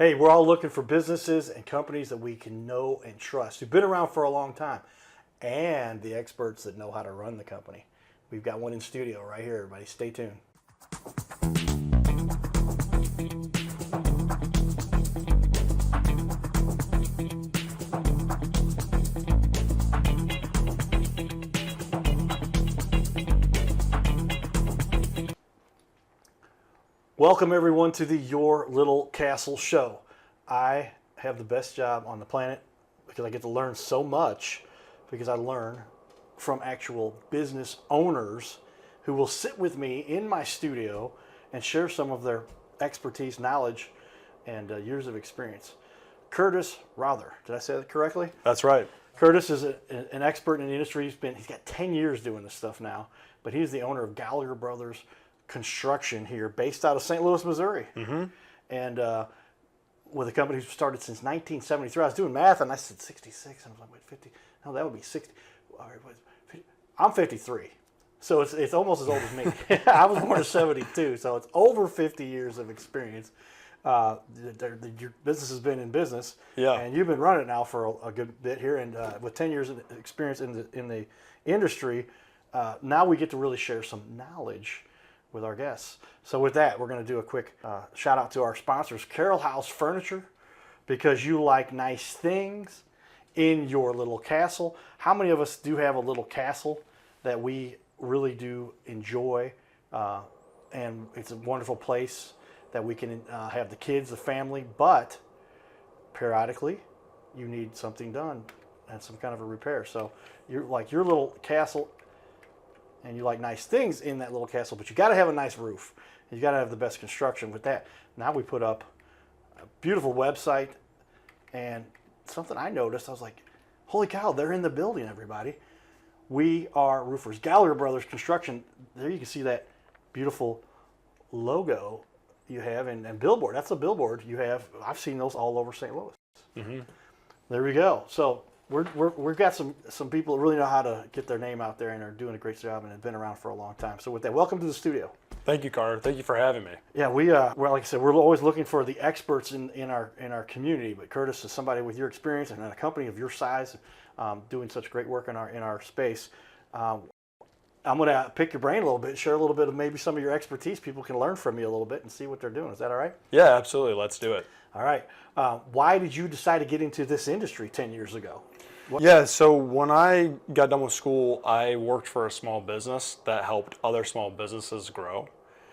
Hey, we're all looking for businesses and companies that we can know and trust, who've been around for a long time, and the experts that know how to run the company. We've got one in studio right here, everybody. Stay tuned. Welcome everyone to the Your Little Castle show. I have the best job on the planet because I get to learn so much because I learn from actual business owners who will sit with me in my studio and share some of their expertise, knowledge, and years of experience. Curtis Rother, did I say that correctly? That's right. Curtis is an expert in the industry. He's got 10 years doing this stuff now, but he's the owner of Gallagher Brothers Construction here, based out of St. Louis, Missouri. Mm-hmm. And with a company who started since 1973. I was doing math and I said 66. I was like, wait, 50? No, that would be 60. All right, 50. I'm 53. So it's almost as old as me. I was born in 72, so it's over 50 years of experience. Your business has been in business, yeah, and you've been running it now for a good bit here. And with 10 years of experience in the industry, now we get to really share some knowledge with our guests. So with that, we're going to do a quick shout out to our sponsors, Carroll House Furniture, because you like nice things in your little castle. How many of us do have a little castle that we really do enjoy? And it's a wonderful place that we can have the kids, the family, but periodically you need something done and some kind of a repair. So you're like your little castle, and you like nice things in that little castle, but you got to have a nice roof. You got to have the best construction with that. Now we put up a beautiful website, and something I noticed, I was like, holy cow, they're in the building, everybody. We are roofers. Gallagher Brothers Construction, there you can see that beautiful logo you have, and billboard. That's a billboard you have. I've seen those all over St. Louis. Mm-hmm. There we go. So we've got some people that really know how to get their name out there and are doing a great job and have been around for a long time. So with that, welcome to the studio. Thank you, Carter. Thank you for having me. Yeah, well, like I said, we're always looking for the experts in our community. But Curtis is somebody with your experience and a company of your size, doing such great work in our space. I'm going to pick your brain a little bit, share a little bit of maybe some of your expertise. People can learn from you a little bit and see what they're doing. Is that all right? Yeah, absolutely. Let's do it. All right. Why did you decide to get into this industry 10 years ago? Yeah, so when I got done with school, I worked for a small business that helped other small businesses grow.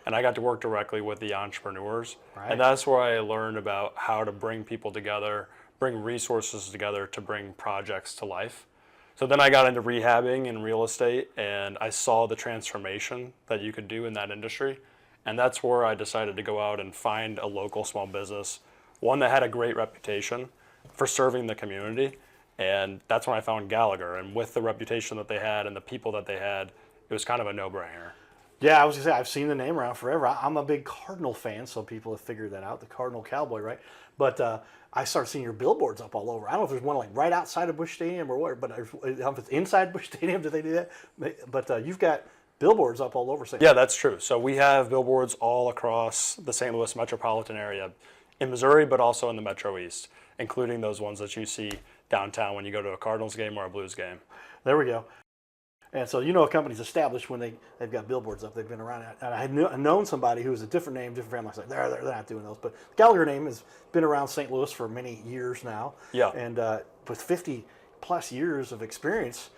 And I got to work directly with the entrepreneurs. Right. And that's where I learned about how to bring people together, bring resources together to bring projects to life. So then I got into rehabbing and real estate, and I saw the transformation that you could do in that industry. And that's where I decided to go out and find a local small business, one that had a great reputation for serving the community. And that's when I found Gallagher. And with the reputation that they had and the people that they had, it was kind of a no-brainer. Yeah, I was going to say, I've seen the name around forever. I'm a big Cardinal fan, so people have figured that out, the Cardinal Cowboy, right? But I started seeing your billboards up all over. I don't know if there's one like right outside of Busch Stadium or what, but if it's inside Busch Stadium, do they do that? But you've got billboards up all over. Yeah, that's true. So we have billboards all across the St. Louis metropolitan area in Missouri, but also in the Metro East, including those ones that you see downtown when you go to a Cardinals game or a Blues game. There we go. And so you know a company's established when they've got billboards up. They've been around. And I had known somebody who was a different name, different family. I was like, they're not doing those. But the Gallagher name has been around St. Louis for many years now. Yeah. And with 50 plus years of experience,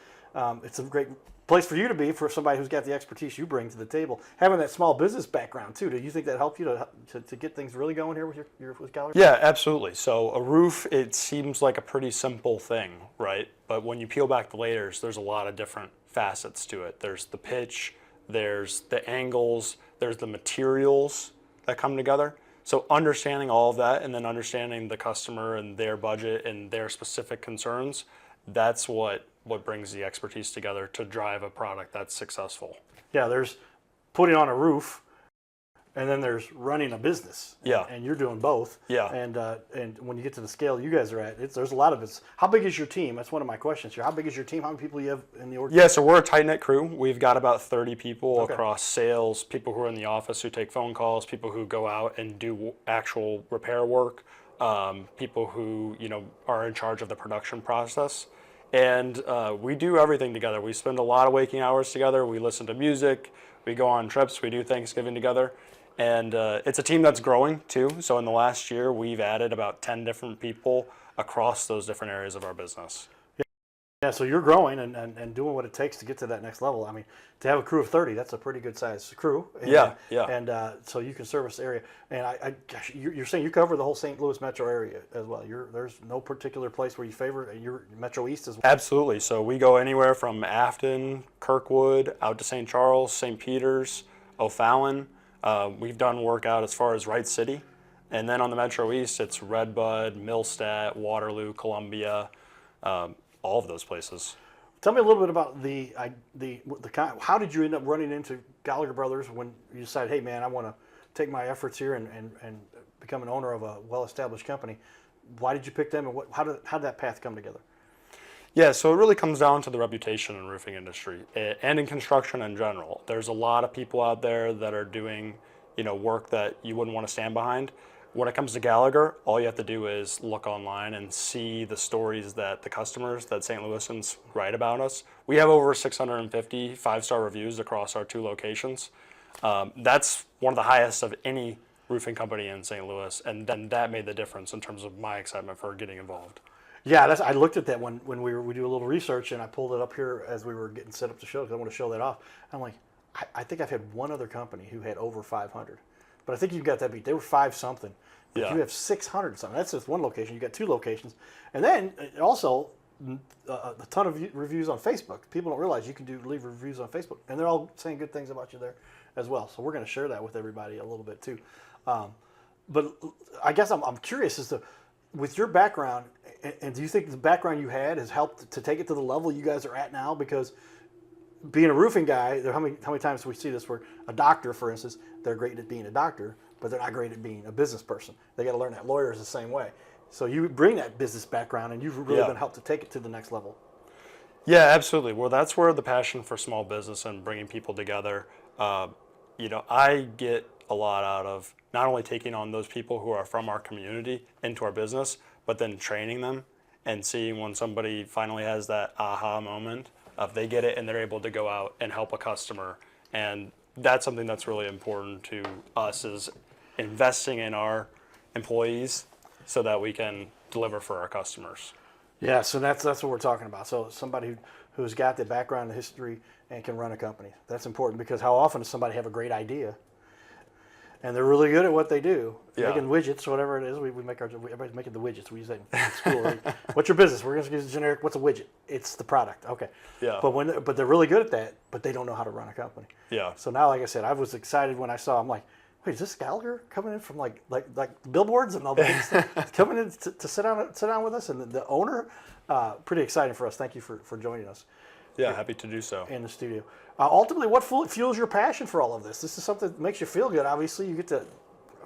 it's a great place for you to be, for somebody who's got the expertise you bring to the table. Having that small business background too, do you think that helped you to get things really going here with Gallagher? Yeah, absolutely. So a roof, it seems like a pretty simple thing, right? But when you peel back the layers, there's a lot of different facets to it. There's the pitch, there's the angles, there's the materials that come together. So understanding all of that, and then understanding the customer and their budget and their specific concerns, that's what brings the expertise together to drive a product that's successful. Yeah, there's putting on a roof, and then there's running a business. Yeah. And you're doing both. Yeah. And when you get to the scale you guys are at, there's a lot of it. How big is your team? That's one of my questions here. How big is your team? How many people you have in the organization? Yeah, so we're a tight-knit crew. We've got about 30 people across sales, people who are in the office who take phone calls, people who go out and do actual repair work, people who, are in charge of the production process. And we do everything together. We spend a lot of waking hours together. We listen to music. We go on trips. We do Thanksgiving together. And it's a team that's growing too. So in the last year, we've added about 10 different people across those different areas of our business. Yeah, so you're growing and doing what it takes to get to that next level. I mean, to have a crew of 30, that's a pretty good size crew. And, Yeah. And so you can service the area. And gosh, you're saying you cover the whole St. Louis metro area as well. There's no particular place where you favor. You're Metro East as well. Absolutely. So we go anywhere from Afton, Kirkwood, out to St. Charles, St. Peters, O'Fallon. We've done work out as far as Wright City. And then on the Metro East, it's Redbud, Millstadt, Waterloo, Columbia, all of those places. Tell me a little bit about how did you end up running into Gallagher Brothers when you decided, hey man, I want to take my efforts here and become an owner of a well-established company. Why did you pick them, and how did that path come together? Yeah, so it really comes down to the reputation in the roofing industry and in construction in general. There's a lot of people out there that are doing, work that you wouldn't want to stand behind. When it comes to Gallagher, all you have to do is look online and see the stories that the customers, that St. Louisans write about us. We have over 650 five-star reviews across our 2 locations. That's one of the highest of any roofing company in St. Louis, and then that made the difference in terms of my excitement for getting involved. Yeah, I looked at that when we do a little research, and I pulled it up here as we were getting set up to show, because I want to show that off. I'm like, I think I've had one other company who had over 500. But I think you've got that beat. They were 5 something. But Yeah. you have 600 something. That's just one location. You got 2 locations. And then also a ton of reviews on Facebook. People don't realize you can leave reviews on Facebook. And they're all saying good things about you there as well. So we're going to share that with everybody a little bit too. But I guess I'm curious as to, with your background, and do you think the background you had has helped to take it to the level you guys are at now? Because being a roofing guy, how many times do we see this where a doctor, for instance, they're great at being a doctor, but they're not great at being a business person. They got to learn that. Lawyers the same way. So you bring that business background, and you've really been helped to take it to the next level. Yeah, absolutely. Well, that's where the passion for small business and bringing people together, I get a lot out of not only taking on those people who are from our community into our business, but then training them and seeing when somebody finally has that aha moment of they get it and they're able to go out and help a customer. And that's something that's really important to us, is investing in our employees so that we can deliver for our customers. Yeah, so that's what we're talking about. So somebody who's got the background, the history, and can run a company. That's important, because how often does somebody have a great idea and they're really good at what they do, making widgets, whatever it is. Everybody's making the widgets. We use that in school. Right? What's your business? We're going to use generic. What's a widget? It's the product. Okay. Yeah. But they're really good at that, but they don't know how to run a company. Yeah. So now, like I said, I was excited when I saw. I'm like, wait, is this Gallagher coming in from like billboards and all that coming in to sit down with us, and the owner? Pretty exciting for us. Thank you for joining us. Yeah, happy to do so. In the studio. Ultimately, what fuels your passion for all of this? This is something that makes you feel good. Obviously, you get to,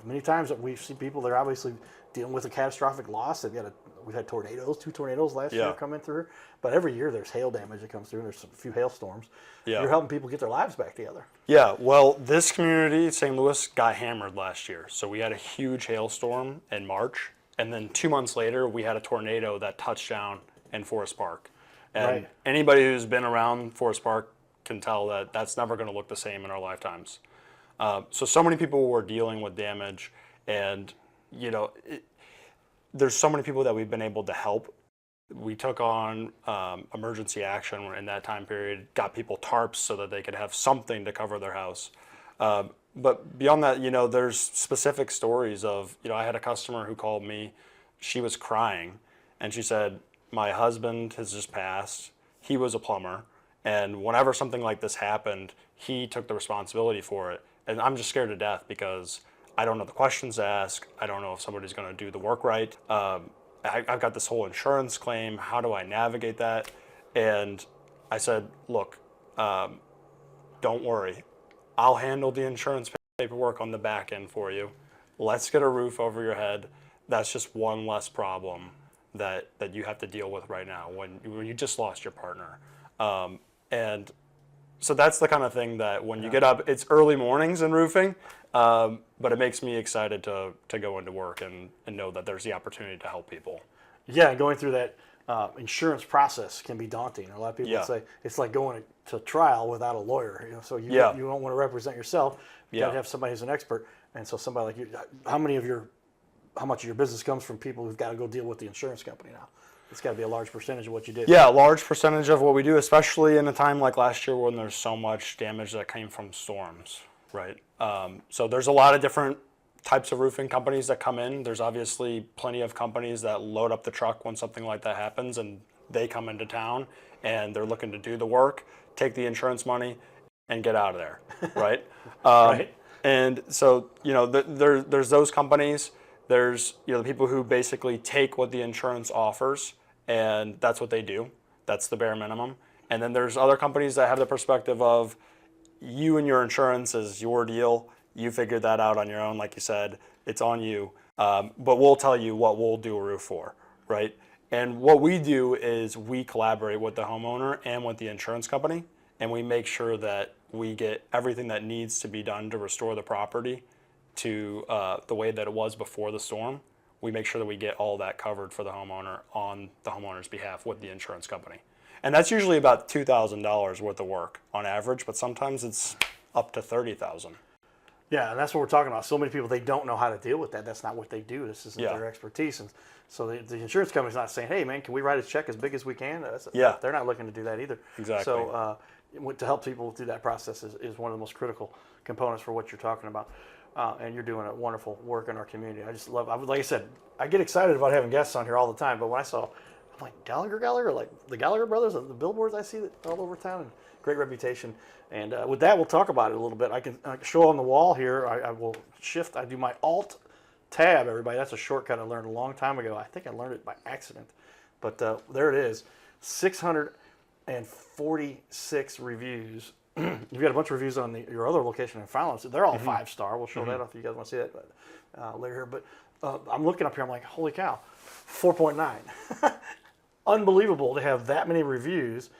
many times that we've seen people, they're obviously dealing with a catastrophic loss. We've had 2 tornadoes last year come in through. But every year there's hail damage that comes through, and there's a few hailstorms. Yeah. You're helping people get their lives back together. Yeah, well, this community, St. Louis, got hammered last year. So we had a huge hailstorm in March, and then 2 months later, we had a tornado that touched down in Forest Park. And anybody who's been around Forest Park can tell that that's never going to look the same in our lifetimes. So many people were dealing with damage, and there's so many people that we've been able to help. We took on emergency action in that time period, got people tarps so that they could have something to cover their house. But beyond that, there's specific stories of, I had a customer who called me, she was crying, and she said, my husband has just passed. He was a plumber. And whenever something like this happened, he took the responsibility for it. And I'm just scared to death because I don't know the questions to ask. I don't know if somebody's going to do the work right. I've got this whole insurance claim. How do I navigate that? And I said, look, don't worry. I'll handle the insurance paperwork on the back end for you. Let's get a roof over your head. That's just one less problem that you have to deal with right now when you just lost your partner. And so that's the kind of thing that when you get up, it's early mornings in roofing, but but it makes me excited to go into work and know that there's the opportunity to help people. Yeah, going through that insurance process can be daunting. A lot of people Yeah. say it's like going to trial without a lawyer. You know, so you don't want to represent yourself. You got to have somebody who's an expert. And so somebody like you, how much of your business comes from people who've got to go deal with the insurance company now? It's got to be a large percentage of what you did. Yeah, a large percentage of what we do, especially in a time like last year when there's so much damage that came from storms, right? So there's a lot of different types of roofing companies that come in. There's obviously plenty of companies that load up the truck when something like that happens, and they come into town and they're looking to do the work, take the insurance money, and get out of there, right? Right. And so, there's those companies. There's, the people who basically take what the insurance offers, and that's what they do. That's the bare minimum. And then there's other companies that have the perspective of you and your insurance is your deal. You figured that out on your own, like you said. It's on you. But we'll tell you what we'll do a roof for, right? And what we do is we collaborate with the homeowner and with the insurance company, and we make sure that we get everything that needs to be done to restore the property to the way that it was before the storm. We make sure that we get all that covered for the homeowner on the homeowner's behalf with the insurance company. And that's usually about $2,000 worth of work on average, but sometimes it's up to $30,000. Yeah, and that's what we're talking about. So many people, they don't know how to deal with that. That's not what they do. This isn't their expertise. And so the insurance company's not saying, hey, man, can we write a check as big as we can? They're not looking to do that either. Exactly. So to help people through that process is one of the most critical components for what you're talking about. And you're doing a wonderful work in our community. I just love, like I said, I get excited about having guests on here all the time. But when I saw, I'm like, Gallagher, like the Gallagher brothers, the billboards I see that all over town, and great reputation. And with that, we'll talk about it a little bit. I can show on the wall here. I will shift. I do my Alt Tab, everybody. That's a shortcut I learned a long time ago. I think I learned it by accident. But there it is. 646 reviews. You've got a bunch of reviews on your other location in Fallon. They're all 5-star. We'll show that if you guys want to see that later here. But I'm looking up here. I'm like, holy cow, 4.9. Unbelievable to have that many reviews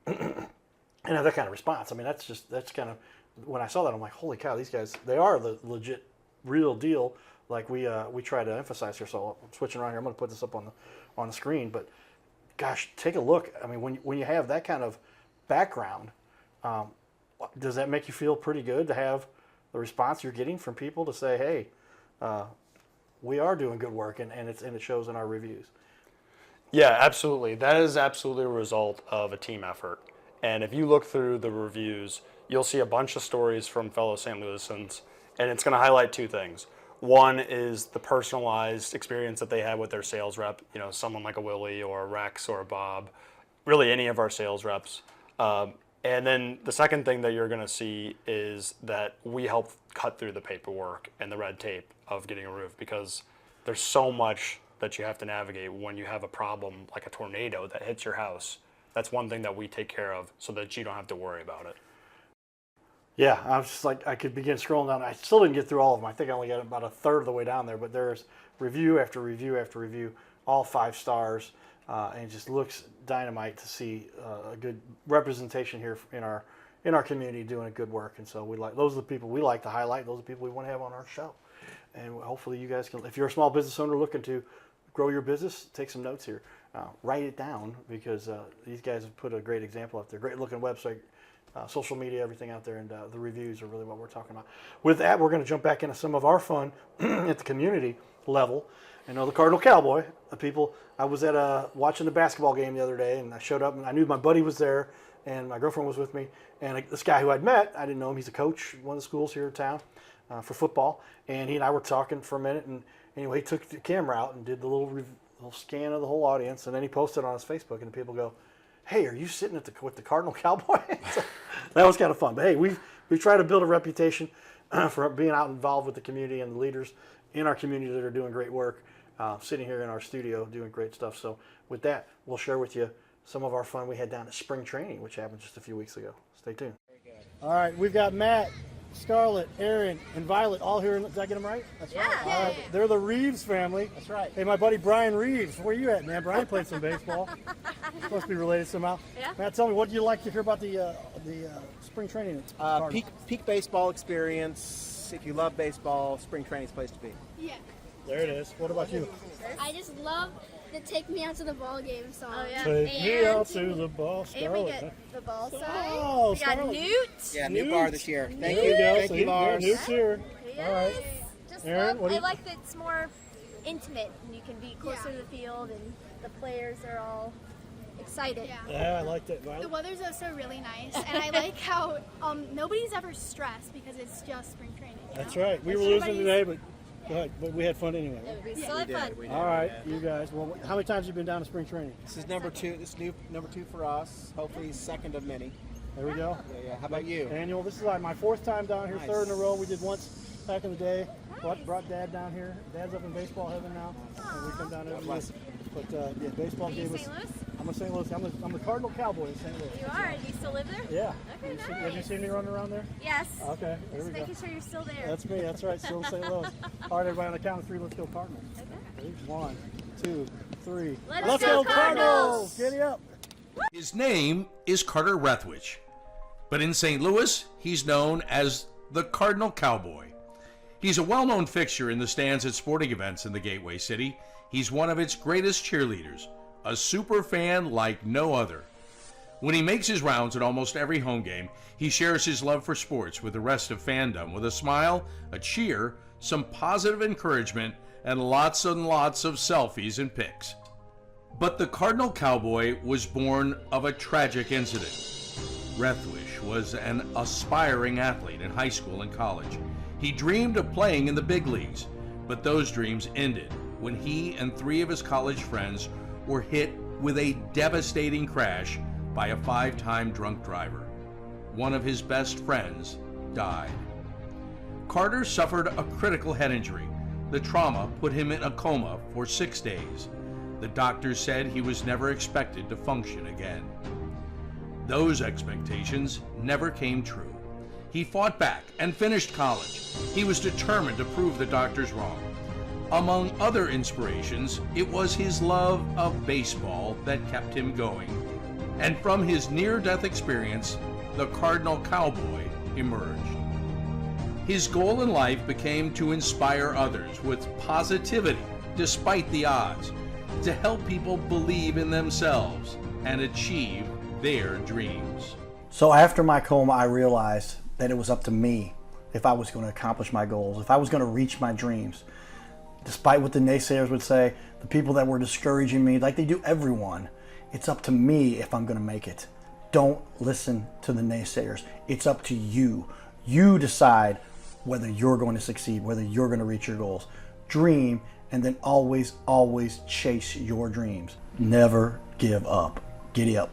and have that kind of response. I mean, that's kind of, when I saw that, I'm like, holy cow, these guys, they are the legit, real deal. Like we try to emphasize here. So I'm switching around here. I'm going to put this up on the screen. But gosh, take a look. I mean, when you have that kind of background, does that make you feel pretty good to have the response you're getting from people to say, hey, we are doing good work, and it shows in our reviews? Yeah, absolutely. That is absolutely a result of a team effort. And if you look through the reviews, you'll see a bunch of stories from fellow St. Louisans, and it's going to highlight two things. One is the personalized experience that they had with their sales rep, someone like a Willie or a Rex or a Bob, really any of our sales reps. And then the second thing that you're going to see is that we help cut through the paperwork and the red tape of getting a roof, because there's so much that you have to navigate when you have a problem like a tornado that hits your house. That's one thing that we take care of so that you don't have to worry about it. Yeah, I was just like, I could begin scrolling down. I still didn't get through all of them. I think I only got about a third of the way down there, but there's review after review after review, all 5 stars. And it just looks dynamite to see a good representation here in our community doing good work. And so those are the people we like to highlight. Those are the people we want to have on our show. And hopefully you guys can, if you're a small business owner looking to grow your business, take some notes here. Write it down, because these guys have put a great example up there. Great looking website, social media, everything out there, and the reviews are really what we're talking about. With that, we're going to jump back into some of our fun at the community level. The Cardinal Cowboy, the people, I was at watching the basketball game the other day, and I showed up, and I knew my buddy was there, and my girlfriend was with me, and this guy who I'd met, I didn't know him. He's a coach at one of the schools here in town for football, and he and I were talking for a minute, and anyway, he took the camera out and did the little scan of the whole audience, and then he posted on his Facebook, and people go, hey, are you sitting with the Cardinal Cowboy? So that was kind of fun. But hey, we try to build a reputation for being out involved with the community and the leaders in our community that are doing great work, sitting here in our studio doing great stuff. So with that, we'll share with you some of our fun we had down at spring training, which happened just a few weeks ago. Stay tuned. All right, we've got Matt, Scarlett, Aaron, and Violet all here. Did I get them right? That's right. All right. They're the Reeves family. That's right. Hey, my buddy Brian Reeves. Where you at, man? Brian played some baseball. Supposed to be related somehow. Yeah. Matt, tell me, what do you like to hear about the spring training? Peak baseball experience. us, if you love baseball, spring training's the place to be. Yeah. There it is. What about you? I just love the Take Me Out to the Ball Game song. Oh, yeah. Take me out to the ball. And we Scarlet. get the ball sign. Oh, We got Scarlet. Newt. Yeah, new bar this year. Thank There you. go. Thank So you, Lars. Newt's here. All right. Just Aaron, what do I you- like that it's more intimate and you can be closer to the field and the players are all excited. Yeah. Yeah, I like that. The Violet. weather's also really nice, and I like how nobody's ever stressed because it's just spring training. you That's know? right. We were Everybody's- losing today, but go ahead. But we had fun anyway. We still had fun. All right, you guys. Well, how many times have you been down to spring training? This is number 2. This is number 2 for us. Hopefully, second of many. There we go. Yeah. How about you? Annual. This is like my 4th time down here, Nice. 3rd in a row. We did once back in the day. Brought Dad down here. Dad's up in baseball heaven now, and we come down every year. bless him. But yeah, baseball Are you gave us. St. Louis? I'm a St. Louis. I'm the Cardinal Cowboy in St. Louis. You are? Do you still live there? Yeah. Okay, Have you nice. seen me running around there? Yes. Okay. There Just we go. making sure you're still there. That's me. That's right. Still St. Louis. All right, everybody. On the count of 3, let's go Cardinals. Okay. 1, 2, 3. Let's go Cardinals! Giddy up. His name is Carter Rethwich, but in St. Louis, he's known as the Cardinal Cowboy. He's a well-known fixture in the stands at sporting events in the Gateway City. He's one of its greatest cheerleaders, a super fan like no other. When he makes his rounds at almost every home game, he shares his love for sports with the rest of fandom with a smile, a cheer, some positive encouragement, and lots of selfies and pics. But the Cardinal Cowboy was born of a tragic incident. Rethwich was an aspiring athlete in high school and college. He dreamed of playing in the big leagues, but those dreams ended when he and 3 of his college friends were hit with a devastating crash by a 5-time drunk driver. One of his best friends died. Carter suffered a critical head injury. The trauma put him in a coma for 6 days. The doctors said he was never expected to function again. Those expectations never came true. He fought back and finished college. He was determined to prove the doctors wrong. Among other inspirations, it was his love of baseball that kept him going. And from his near-death experience, the Cardinal Cowboy emerged. His goal in life became to inspire others with positivity despite the odds, to help people believe in themselves and achieve their dreams. So after my coma, I realized that it was up to me if I was going to accomplish my goals, if I was going to reach my dreams. Despite what the naysayers would say, the people that were discouraging me, like they do everyone, it's up to me if I'm going to make it. Don't listen to the naysayers. It's up to you. You decide whether you're going to succeed, whether you're going to reach your goals. Dream, and then always, always chase your dreams. Never give up. Giddy up.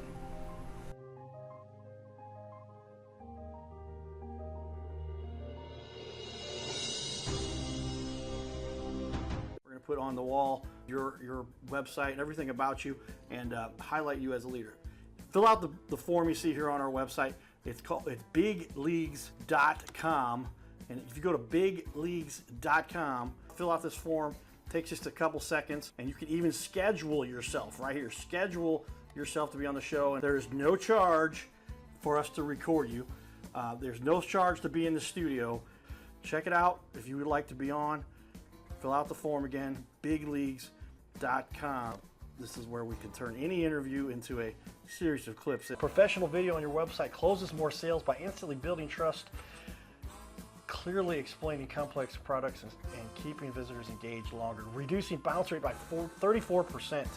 We're going to put on the wall your website and everything about you, and highlight you as a leader. Fill out the form you see here on our website. It's bigleagues.com, and if you go to bigleagues.com, fill out this form. It takes just a couple seconds, and you can even schedule yourself right here. Schedule yourself to be on the show, and there's no charge for us to record you. There's no charge to be in the studio. Check it out if you would like to be on. Fill out the form again, bigleagues.com. This is where we can turn any interview into a series of clips. Professional video on your website closes more sales by instantly building trust, clearly explaining complex products, and keeping visitors engaged longer. Reducing bounce rate by 34%.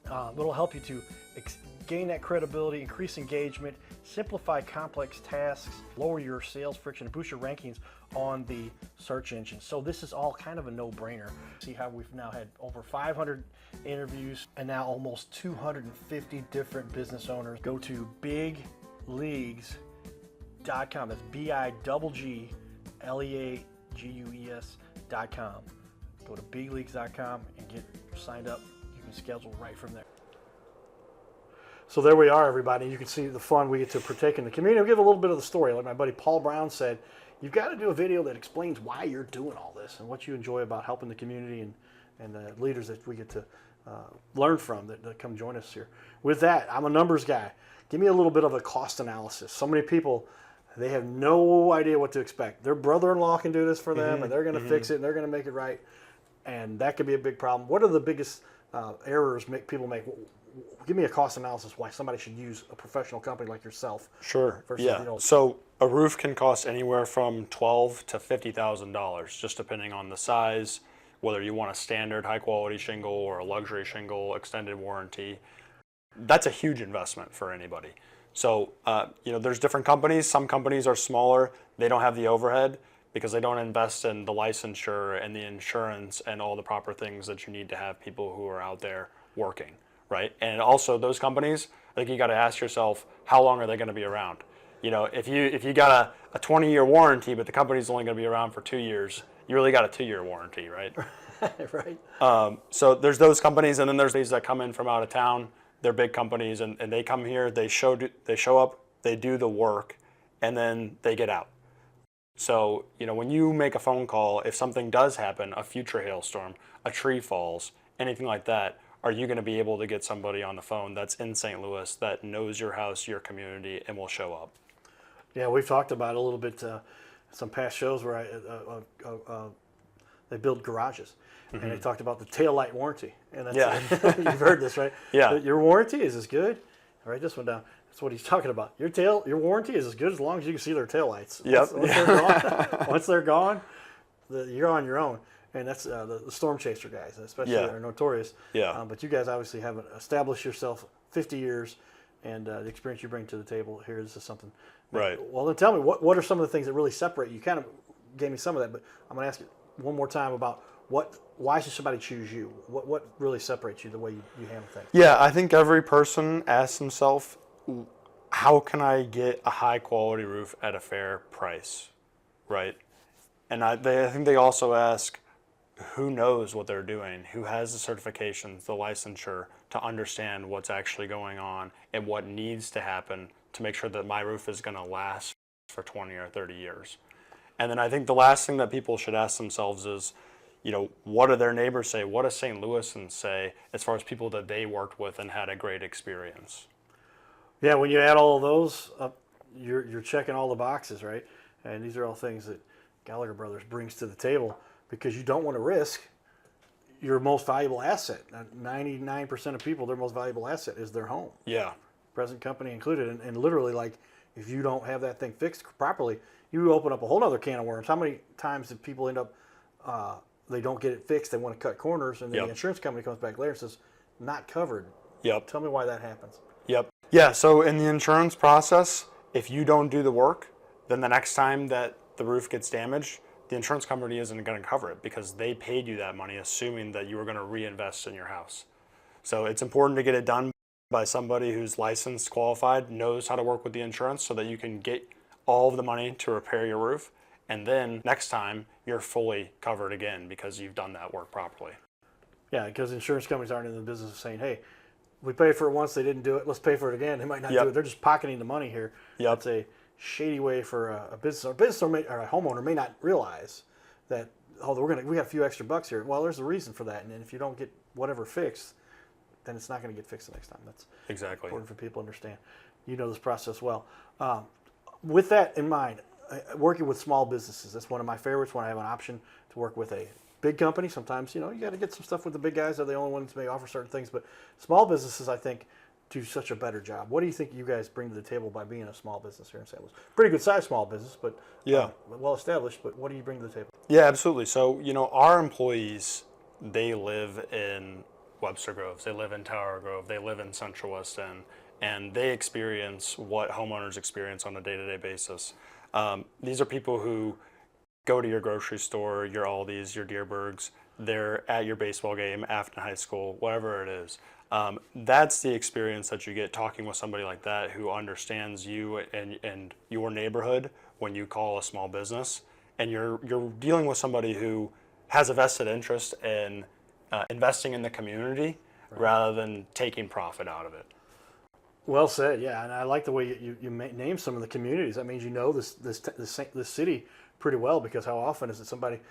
It'll help you to gain that credibility, increase engagement, simplify complex tasks, lower your sales friction, and boost your rankings on the search engine. So this is all kind of a no-brainer. See how we've now had over 500 interviews and now almost 250 different business owners. Go to bigleagues.com. That's bigleagues.com. Go to bigleagues.com and get signed up. You can schedule right from there. So there we are, everybody. You can see the fun we get to partake in the community. I'll give a little bit of the story. Like my buddy Paul Brown said, you've got to do a video that explains why you're doing all this and what you enjoy about helping the community and the leaders that we get to learn from that come join us here. With that, I'm a numbers guy. Give me a little bit of a cost analysis. So many people They have no idea what to expect. Their brother-in-law can do this for them, and they're going to fix it, and they're going to make it right. And that could be a big problem. What are the biggest errors people make? Give me a cost analysis why somebody should use a professional company like yourself. Sure. Versus Yeah. the old. So a roof can cost anywhere from $12,000 to $50,000, just depending on the size, whether you want a standard high-quality shingle or a luxury shingle, extended warranty. That's a huge investment for anybody. So there's different companies. Some companies are smaller. They don't have the overhead because they don't invest in the licensure and the insurance and all the proper things that you need to have people who are out there working. Right, and also those companies, I think you got to ask yourself, how long are they going to be around? If you got a 20-year warranty, but the company's only going to be around for 2 years, you really got a 2-year warranty, right? Right. So there's those companies, and then there's these that come in from out of town. They're big companies, and they come here, they show up, they do the work, and then they get out. So when you make a phone call, if something does happen, a future hailstorm, a tree falls, anything like that, are you going to be able to get somebody on the phone that's in St. Louis that knows your house, your community, and will show up? Yeah, we've talked about it a little bit some past shows where they build garages, and they talked about the taillight warranty. And that's, you've heard this, right? Yeah. Your warranty is as good. Write this one down. That's what he's talking about. Your warranty is as good as long as you can see their taillights. Yep. Once they're gone, you're on your own. And that's the storm chaser guys, especially are notorious. Yeah. But you guys obviously have established yourself 50 years, and the experience you bring to the table here is something. Right. Well, then tell me, what are some of the things that really separate you? You kind of gave me some of that, but I'm going to ask you one more time about why should somebody choose you? What really separates you the way you handle things? Yeah, I think every person asks himself, how can I get a high quality roof at a fair price, right? And I think they also ask, who knows what they're doing, who has the certifications, the licensure to understand what's actually going on and what needs to happen to make sure that my roof is going to last for 20 or 30 years. And then I think the last thing that people should ask themselves is, what do their neighbors say? What does St. Louisans say as far as people that they worked with and had a great experience? Yeah, when you add all of those up, you're checking all the boxes, right? And these are all things that Gallagher Brothers brings to the table, because you don't want to risk your most valuable asset. 99% of people, their most valuable asset is their home. Yeah. Present company included. And literally, like, if you don't have that thing fixed properly, you open up a whole other can of worms. How many times do people end up, they don't get it fixed, they want to cut corners, and then the insurance company comes back later and says, not covered. Yep. Tell me why that happens. Yep. Yeah, so in the insurance process, if you don't do the work, then the next time that the roof gets damaged, the insurance company isn't going to cover it because they paid you that money assuming that you were going to reinvest in your house. So it's important to get it done by somebody who's licensed, qualified, knows how to work with the insurance so that you can get all of the money to repair your roof. And then next time you're fully covered again because you've done that work properly. Yeah, because insurance companies aren't in the business of saying, hey, we paid for it once, they didn't do it, let's pay for it again. They might not do it. They're just pocketing the money here. Yep. That's a shady way for a business or a homeowner may not realize that, we got a few extra bucks here. Well, there's a reason for that, and if you don't get whatever fixed, then it's not going to get fixed the next time. That's exactly important for people to understand. You know this process well. With that in mind, working with small businesses, that's one of my favorites when I have an option to work with a big company. Sometimes, you got to get some stuff with the big guys. They're the only ones who may offer certain things, but small businesses, I think, do such a better job. What do you think you guys bring to the table by being a small business here in St. Louis? Pretty good sized small business, but well established. But what do you bring to the table? Yeah, absolutely. So our employees, they live in Webster Groves, they live in Tower Grove, they live in Central West End, and they experience what homeowners experience on a day-to-day basis. These are people who go to your grocery store, your Aldi's, your Deerbergs. They're at your baseball game, Afton High School, whatever it is. That's the experience that you get talking with somebody like that who understands you and your neighborhood when you call a small business. And you're dealing with somebody who has a vested interest in investing in the community rather than taking profit out of it. Well said, yeah, and I like the way you name some of the communities. That means you know this city pretty well, because how often is it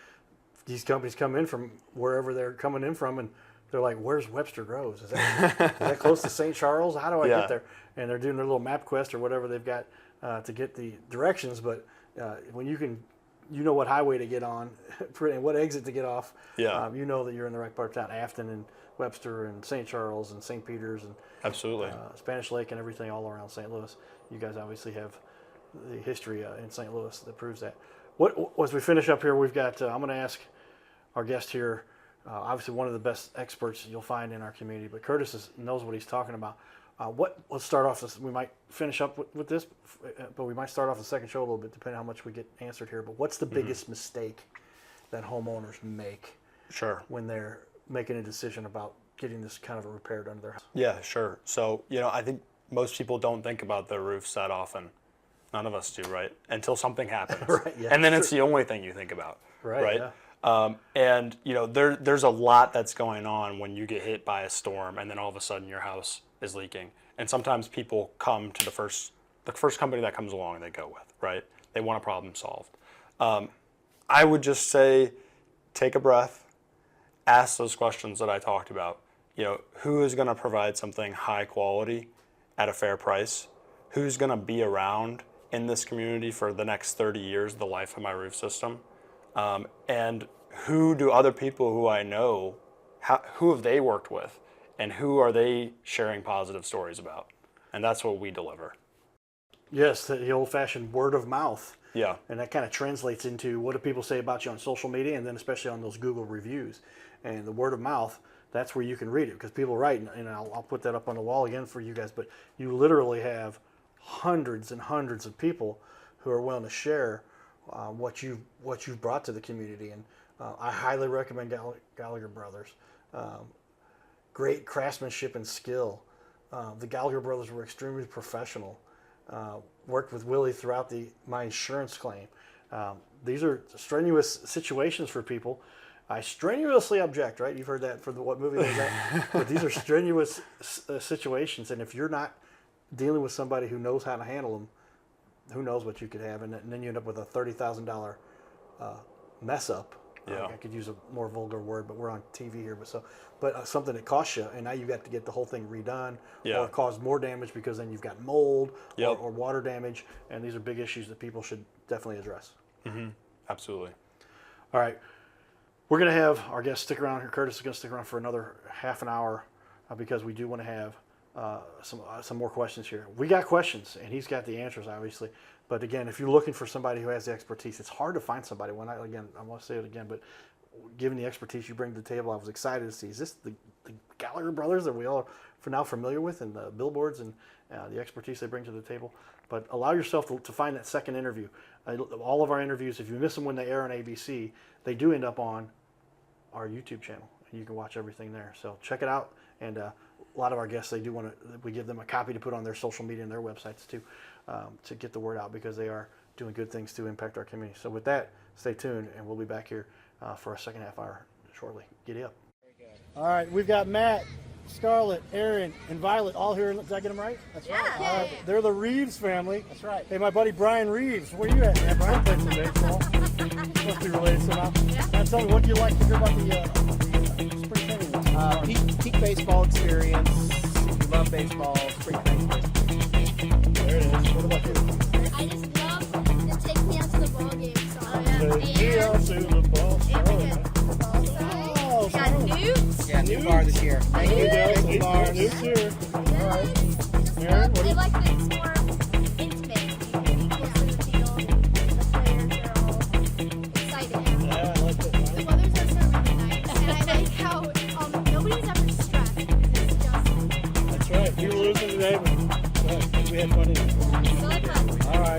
these companies come in from wherever they're coming in from, and they're like, where's Webster Groves? Is that close to St. Charles? How do I get there? And they're doing their little MapQuest or whatever they've got to get the directions, but when you know what highway to get on and what exit to get off. Yeah. You know that you're in the right part of town. Afton and Webster and St. Charles and St. Peter's and Absolutely. Spanish Lake and everything all around St. Louis. You guys obviously have the history in St. Louis that proves that. As we finish up here, we've got, I'm going to ask our guest here, obviously one of the best experts you'll find in our community, but Curtis knows what he's talking about. Let's start off this. We might finish up with this, but we might start off the second show a little bit, depending on how much we get answered here. But what's the biggest mistake that homeowners make Sure. when they're making a decision about getting this kind of repaired under their house? Yeah, sure. So, I think most people don't think about their roofs that often. None of us do, right? Until something happens. Right, yeah, and then it's the only thing you think about. Right, And, there's a lot that's going on when you get hit by a storm and then all of a sudden your house is leaking. And sometimes people come to the first company that comes along they go with, right? They want a problem solved. I would just say, take a breath, ask those questions that I talked about. Who is going to provide something high quality at a fair price? Who's going to be around in this community for the next 30 years, the life of my roof system? And who do other people who I know, who have they worked with? And who are they sharing positive stories about? And that's what we deliver. Yes, the old-fashioned word of mouth. Yeah. And that kind of translates into what do people say about you on social media, and then especially on those Google reviews. And the word of mouth, that's where you can read it, because people write, and I'll put that up on the wall again for you guys, but you literally have hundreds and hundreds of people who are willing to share what you've brought to the community. And I highly recommend Gallagher Brothers. Great craftsmanship and skill. The Gallagher Brothers were extremely professional. Worked with Willie throughout my insurance claim. These are strenuous situations for people. I strenuously object, right? You've heard that for what movie was that? But these are strenuous situations, and if you're not dealing with somebody who knows how to handle them, who knows what you could have, and then you end up with a $30,000 mess up. Yeah. I could use a more vulgar word, but we're on TV here. But something that costs you, and now you got to get the whole thing redone, or cause more damage because then you've got mold or water damage, and these are big issues that people should definitely address. Mm-hmm. Absolutely. All right, we're going to have our guest stick around here. Curtis is going to stick around for another half an hour because we do want to have some more questions here. We got questions, and he's got the answers, obviously. But again, if you're looking for somebody who has the expertise, it's hard to find somebody. I want to say it again, but given the expertise you bring to the table, I was excited to see. Is this the Gallagher brothers that we all are now familiar with, and the billboards and the expertise they bring to the table? But allow yourself to find that second interview. All of our interviews, if you miss them when they air on ABC, they do end up on our YouTube channel, and you can watch everything there. So check it out. And a lot of our guests, we give them a copy to put on their social media and their websites too, to get the word out, because they are doing good things to impact our community. So with that, stay tuned, and we'll be back here for a second half hour shortly. Giddy up. All right, we've got Matt, Scarlett, Aaron, and Violet all here. Did I get them right? That's right. All right. They're the Reeves family. That's right. Hey, my buddy Brian Reeves. Where you at, man? Brian plays some baseball. Must be related somehow. Yeah. Now tell me, what do you like to hear about the spring training? Peak baseball experience. We love baseball. Spring training. There it is. What about you? I just love to take me out to the ball game. So Take me out to the ball. Oh, Got Newt. Yeah, new bar this year. Thank you. Thank you, bars. Newt's here. All right. Aaron, what do I you like that it's more intimate. You can be closer to the field, and the players are all excited. Yeah, I like that. The weather's also really nice, and I like how nobody's ever stressed because it's just That's right. We were losing today, but we had fun in it. So like that. All right.